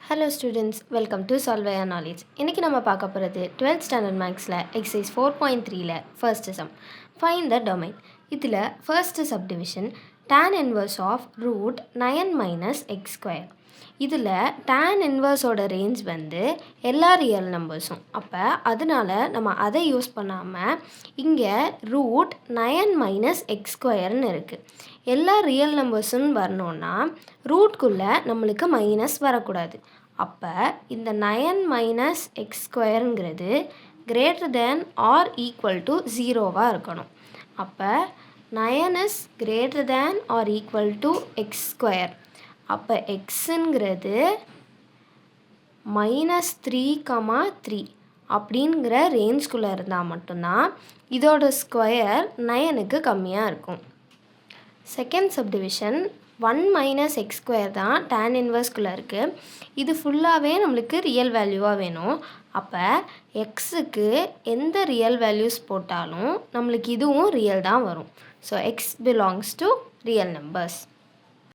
Hello students, welcome to Solve Your Knowledge. இன்னைக்கு நம்ம பார்க்க போகிறது 12th standard mathsல exercise 4.3ல first sum. Find the domain. இதில் first subdivision tan inverse of root 9 minus x square. இதில் tan inverseோட range வந்து எல்லா real நம்பர்ஸும். அப்போ அதனால நம்ம அதை யூஸ் பண்ணாமல் இங்கே root 9 minus x squareன்னு இருக்குது. எல்லா ரியல் நம்பர்ஸுன்னு வரணுன்னா ரூட்குள்ளே நம்மளுக்கு மைனஸ் வரக்கூடாது. அப்போ இந்த 9 மைனஸ் எக்ஸ் ஸ்கொயருங்கிறது greater than or equal to 0வாக இருக்கணும். அப்போ 9 is greater than or equal to x square. அப்போ எக்ஸுங்கிறது -3,3 அப்படிங்கிற ரேஞ்ச்குள்ளே இருந்தால் மட்டும்தான் இதோட ஸ்கொயர் 9க்கு கம்மியாக இருக்கும். Second subdivision 1 minus X square தான் tan இன்வர்ஸ்குள்ளே இருக்குது. இது ஃபுல்லாகவே நம்மளுக்கு ரியல் வேல்யூவாக வேணும். அப்போ எக்ஸுக்கு எந்த ரியல் வேல்யூஸ் போட்டாலும் நம்மளுக்கு இதுவும் ரியல் தான் வரும். So X belongs to real numbers.